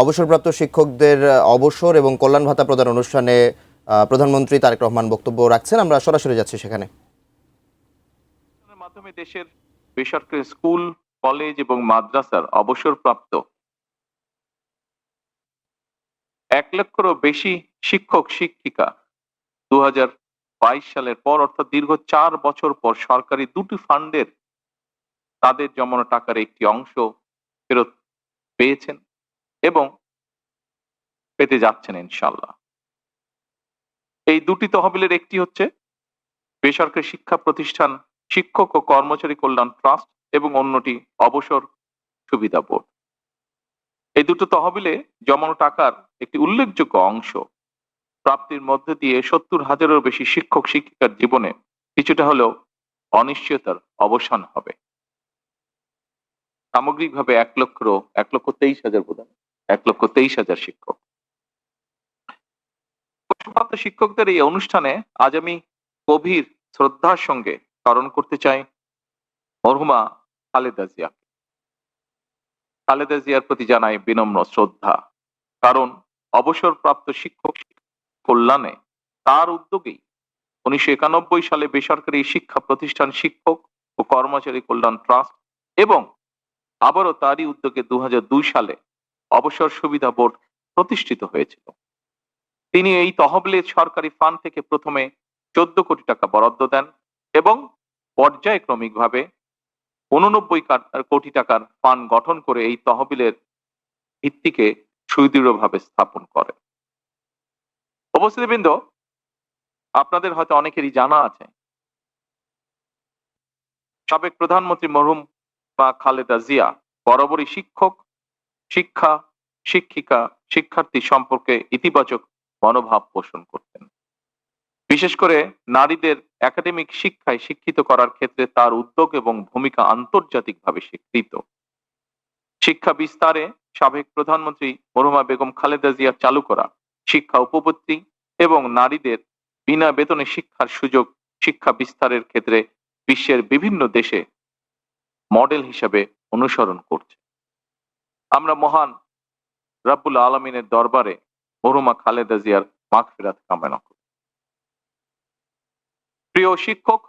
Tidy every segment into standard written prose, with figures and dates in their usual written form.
অবসরপ্রাপ্ত শিক্ষকদের অবসর এবং কল্যাণ ভাতা প্রদান অনুষ্ঠানে প্রধানমন্ত্রী তারেক রহমান বক্তব্য রাখছেন। আমরা সরাসরি যাচ্ছি সেখানে। মাধ্যমে দেশের বেসরকারি স্কুল, কলেজ এবং মাদ্রাসার অবসরপ্রাপ্ত 1 লক্ষেরও বেশি শিক্ষক শিক্ষিকা 2022 সালের পর অর্থাৎ দীর্ঘ 4 বছর পর সরকারি দুটি ফান্ডের তাদের জমানো টাকার একটি অংশ ফেরত পেয়েছেন এবং পেতে যাচ্ছেন ইনশাআল্লাহ। এই দুটি তহবিলের একটি হচ্ছে বেসরকারি শিক্ষা প্রতিষ্ঠান শিক্ষক ও কর্মচারী কল্যাণ ট্রাস্ট এবং অন্যটি অবসর সুবিধা বোর্ড। এই দুটো তহবিলে জমানো টাকার একটি উল্লেখযোগ্য অংশ প্রাপ্তির মধ্যে দিয়ে 70,000-এরও বেশি শিক্ষক শিক্ষিকার জীবনে কিছুটা হলেও অনিশ্চয়তার অবসান হবে। সামগ্রিকভাবে 1,23,000 বোধহয় 1,23,000 শিক্ষক। অবসরপ্রাপ্ত শিক্ষকদের এই অনুষ্ঠানে আজ আমি গভীর শ্রদ্ধার সঙ্গে স্মরণ করতে চাই মরহুমা খালেদা জিয়া। খালেদা জিয়ার প্রতি জানাই বিনম্র শ্রদ্ধা, কারণ অবসরপ্রাপ্ত শিক্ষক কল্যাণে তার উদ্যোগেই 1991 সালে বেসরকারি শিক্ষা প্রতিষ্ঠান শিক্ষক ও কর্মচারী কল্যাণ ট্রাস্ট এবং আবারও তারই উদ্যোগে 2002 সালে অবসর সুবিধা বোর্ড প্রতিষ্ঠিত হয়েছিল। তিনি এই তহবিলের সরকারি ফান্ড থেকে প্রথমে 14 কোটি টাকা বরাদ্দ দেন এবং পর্যায়ক্রমিকভাবে 89 কোটি টাকার ফান্ড গঠন করে এই তহবিলের ভিত্তিকে সুদৃঢ়ভাবে স্থাপন করে। উপস্থিতবৃন্দ, আপনাদের হয়তো অনেকেরই জানা আছে সাবেক প্রধানমন্ত্রী মরহুম বা খালেদা জিয়া বরাবরই শিক্ষক, শিক্ষা, শিক্ষিকা, শিক্ষার্থী সম্পর্কে ইতিবাচক মনোভাব পোষণ করতেন। বিশেষ করে নারীদের একাডেমিক শিক্ষায় শিক্ষিত করার ক্ষেত্রে তার উদ্যোগ এবং ভূমিকা আন্তর্জাতিকভাবে স্বীকৃত। শিক্ষা বিস্তারে সাবেক প্রধানমন্ত্রী মরহুমা বেগম খালেদা জিয়া চালু করা শিক্ষা উপবৃত্তি এবং নারীদের বিনা বেতনে শিক্ষার সুযোগ শিক্ষা বিস্তারের ক্ষেত্রে বিশ্বের বিভিন্ন দেশে মডেল হিসাবে অনুসরণ করছে। আমরা মহান রব্বুল আলামিনের দরবারে মরহুমা খালেদা জিয়ার মাগফিরাত কামনা করি। প্রিয় শিক্ষক,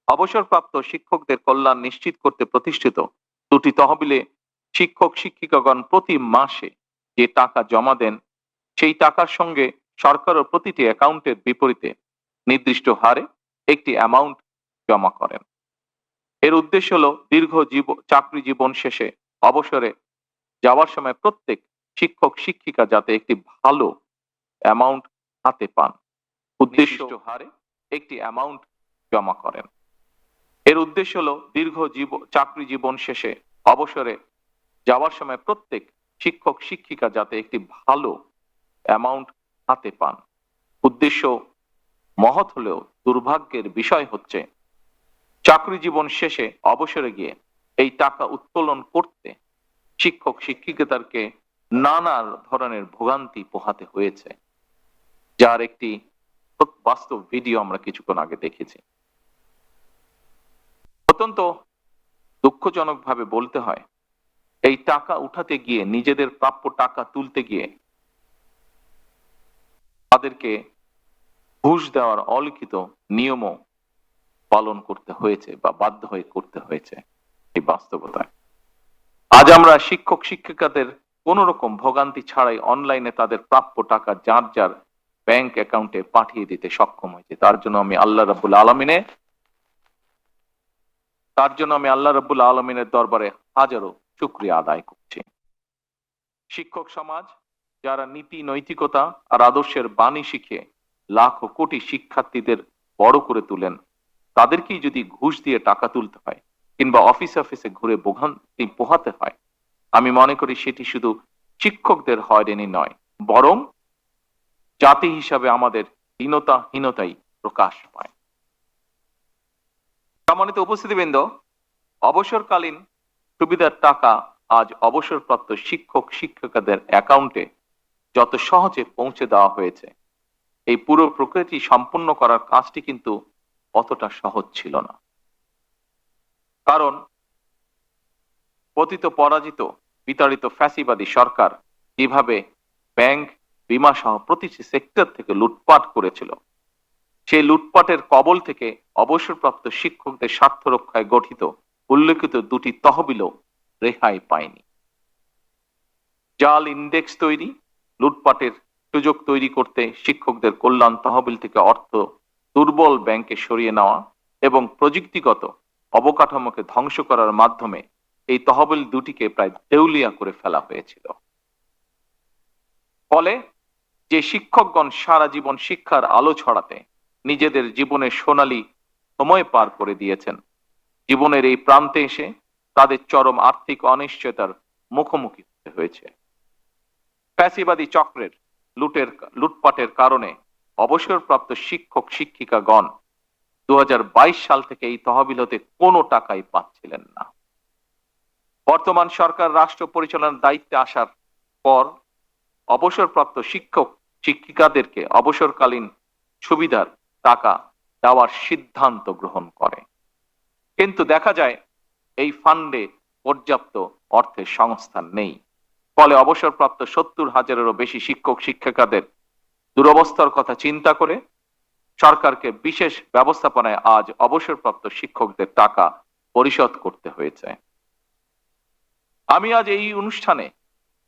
অবসরপ্রাপ্ত শিক্ষকদের কল্যাণ নিশ্চিত করতে প্রতিষ্ঠিত দুটি তহবিলে শিক্ষক শিক্ষিকাগণ প্রতি মাসে যে টাকা জমা দেন সেই টাকার সঙ্গে সরকারও প্রতিটি অ্যাকাউন্টের বিপরীতে নির্দিষ্ট হারে একটি অ্যামাউন্ট জমা করেন। এর উদ্দেশ্য হলো দীর্ঘ চাকরি জীবন শেষে অবসরে যাওয়ার সময় প্রত্যেক শিক্ষক শিক্ষিকা যাতে একটি ভালো অ্যামাউন্ট হাতে পান, উদ্দেশ্য হারে একটি অ্যামাউন্ট জমা করেন। এর উদ্দেশ্য হলো দীর্ঘ চাকরি জীবন শেষে অবসরে যাওয়ার সময় প্রত্যেক শিক্ষক শিক্ষিকা যাতে একটি ভালো অ্যামাউন্ট হাতে পান। উদ্দেশ্য মহৎ হলেও দুর্ভাগ্যের বিষয় হচ্ছে চাকরি জীবন শেষে অবসরে গিয়ে এই টাকা উত্তোলন করতে শিক্ষক শিক্ষিকাদেরকে নানা ধরনের ভোগান্তি পোহাতে হয়েছে, যার একটি বাস্তব ভিডিও আমরা কিছুক্ষণ আগে দেখেছি। অত্যন্ত দুঃখজনক ভাবে বলতে হয়, এই টাকা উঠাতে গিয়ে নিজেদের প্রাপ্য টাকা তুলতে গিয়ে তাদেরকে ঘুষ দেওয়ার অলিখিত নিয়মও পালন করতে হয়েছে বা বাধ্য হয়ে করতে হয়েছে। এই বাস্তবতায় আজ আমরা শিক্ষক শিক্ষিকাদের কোন রকম ভোগান্তি ছাড়াই অনলাইনে তাদের প্রাপ্য টাকা যার যার ব্যাংক অ্যাকাউন্টে পাঠিয়ে দিতে সক্ষম হয়েছে। তার জন্য আমি আল্লাহ রাব্বুল আলামিনের দরবারে হাজারো শুকরিয়া আদায় করছি। শিক্ষক সমাজ যারা নীতি নৈতিকতা আর আদর্শের বাণী শিখে লাখো কোটি শিক্ষার্থীদের বড় করে তুলেন, তাদেরকেই যদি ঘুষ দিয়ে টাকা তুলতে হয় কিংবা অফিসে ঘুরে ভোগান্তি পোহাতে হয়, আমি মনে করি সেটি শুধু শিক্ষকদের হয়রানি নয়, বরং জাতি হিসাবে আমাদের হীনতাই প্রকাশ পায়। সম্মানিত উপস্থিতিবৃন্দ, অবসরকালীন সুবিধার টাকা আজ অবসরপ্রাপ্ত শিক্ষক শিক্ষিকাদের অ্যাকাউন্টে যত সহজে পৌঁছে দেওয়া হয়েছে, এই পুরো প্রক্রিয়াটি সম্পূর্ণ করার কাজটি কিন্তু অতটা সহজ ছিল না। কারণ পতিত পরাজিত বিতাড়িত ফ্যাসিবাদী সরকার যেভাবে ব্যাংক, বীমা সহ প্রতিটি সেক্টর থেকে লুটপাট করেছিল, সেই লুটপাটের কবল থেকে অবসরপ্রাপ্ত শিক্ষকদের স্বার্থ রক্ষায় গঠিত উল্লেখিত দুটি তহবিলও রেহাই পায়নি। জাল ইন্ডেক্স তৈরি, লুটপাটের সুযোগ তৈরি করতে শিক্ষকদের কল্যাণ তহবিল থেকে অর্থ দুর্বল ব্যাংকে সরিয়ে নেওয়া এবং প্রযুক্তিগত অবকাঠামোকে ধ্বংস করার মাধ্যমে এই তহবিল দুটিকে প্রায় দেউলিয়া করে ফেলা হয়েছিল। ফলে যে শিক্ষকগণ সারা জীবন শিক্ষার আলো ছড়াতে নিজেদের জীবনের সোনালী সময় পার করে দিয়েছেন, জীবনের এই প্রান্তে এসে তাদের চরম আর্থিক অনিশ্চয়তার মুখোমুখি হতে হয়েছে। ফ্যাসিবাদী চক্রের লুটপাটের কারণে অবসরপ্রাপ্ত শিক্ষক শিক্ষিকাগণ 2022 সাল থেকে এই তহবিল হতে কোনো টাকাই পাচ্ছিলেন না। বর্তমান সরকার রাষ্ট্র পরিচালনার দায়িত্বে আসার পর অবসরপ্রাপ্ত শিক্ষক শিক্ষিকাদেরকে অবসরকালীন সুবিধার টাকা দেওয়ার সিদ্ধান্ত গ্রহণ করে, কিন্তু দেখা যায় এই ফান্ডে পর্যাপ্ত অর্থের সংস্থান নেই। ফলে অবসরপ্রাপ্ত 70,000-এরও বেশি শিক্ষক শিক্ষিকাদের দুরবস্থার কথা চিন্তা করে সরকারকে বিশেষ ব্যবস্থাপনায় আজ অবসরপ্রাপ্ত শিক্ষকদের টাকা পরিশোধ করতে হয়েছে। আমি আজ এই অনুষ্ঠানে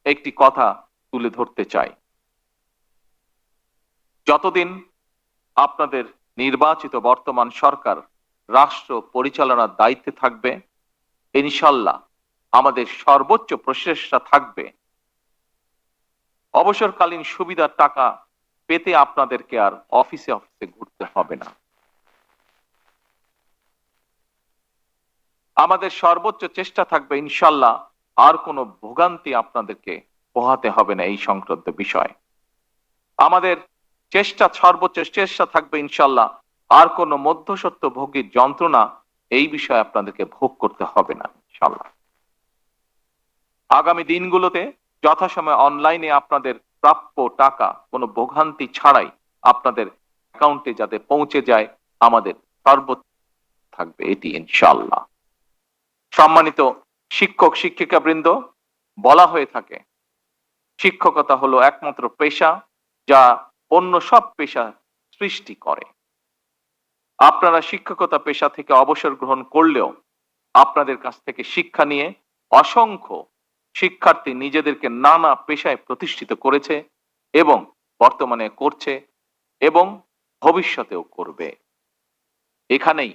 একটি কথা তুলে ধরতে চাই। যতদিন আপনাদের নির্বাচিত বর্তমান সরকার রাষ্ট্র পরিচালনার দায়িত্বে থাকবে, ইনশাল্লাহ আমাদের সর্বোচ্চ প্রচেষ্টা থাকবে অবসরকালীন সুবিধার টাকা পেতে আপনাদেরকে আর অফিসে অফিসে ঘুরতে হবে না। আমাদের সর্বোচ্চ চেষ্টা থাকবে ইনশাল্লাহ আর কোনো ভোগান্তি আপনাদেরকে পোহাতে হবে না এই সংক্রান্ত বিষয়। আমাদের সর্বোচ্চ চেষ্টা থাকবে ইনশাল্লাহ আর কোনো মধ্যস্বত্ব ভোগীর যন্ত্রণা এই বিষয়ে আপনাদেরকে ভোগ করতে হবে না ইনশাল্লাহ। আগামী দিনগুলোতে যথাসময়ে অনলাইনে আপনাদের প্রাপ্য টাকা কোনো ভোগান্তি ছাড়াই আপনাদের অ্যাকাউন্টে যাতে পৌঁছে যায় আমাদের সর্বোচ্চ থাকবে এটি ইনশাআল্লাহ। সম্মানিত শিক্ষক শিক্ষিকা বৃন্দ, বলা হয়ে থাকে শিক্ষকতা হলো একমাত্র পেশা যা অন্য সব পেশা সৃষ্টি করে। আপনারা শিক্ষকতা পেশা থেকে অবসর গ্রহণ করলেও আপনাদের কাছ থেকে শিক্ষা নিয়ে অসংখ্য শিক্ষার্থী নিজেদেরকে নানা পেশায় প্রতিষ্ঠিত করেছে এবং বর্তমানে করছে এবং ভবিষ্যতেও করবে। এখানেই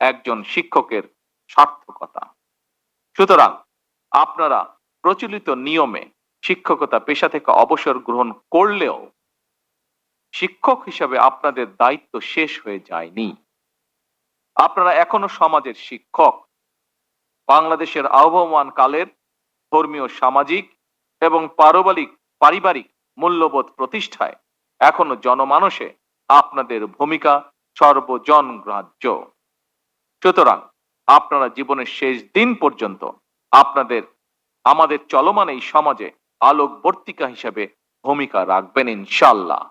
একজন শিক্ষকের সার্থকতা। সুতরাং আপনারা প্রচলিত নিয়মে শিক্ষকতা পেশা থেকে অবসর গ্রহণ করলেও শিক্ষক হিসাবে আপনাদের দায়িত্ব শেষ হয়ে যায়নি। আপনারা এখনো সমাজের শিক্ষক। বাংলাদেশের আহ্বান কালের ধর্মীয়, সামাজিক এবং পারিবারিক মূল্যবোধ প্রতিষ্ঠায় এখনো জনমানসে আপনাদের ভূমিকা সর্বজনগ্রাহ্য। সুতরাং আপনারা জীবনের শেষ দিন পর্যন্ত আমাদের চলমান এই সমাজে আলোকবর্তিকা হিসেবে ভূমিকা রাখবেন ইনশাআল্লাহ।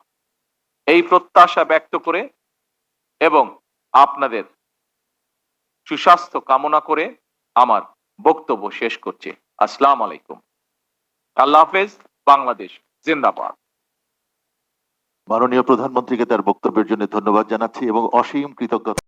এই প্রত্যাশা ব্যক্ত করে এবং আপনাদের সুস্বাস্থ্য কামনা করে আমার বক্তব্য শেষ করছি। আসসালামু আলাইকুম। আল্লাহ হাফেজ। বাংলাদেশ জিন্দাবাদ। মাননীয় প্রধানমন্ত্রীকে তার বক্তব্যের জন্য ধন্যবাদ জানাচ্ছি এবং অসীম কৃতজ্ঞতা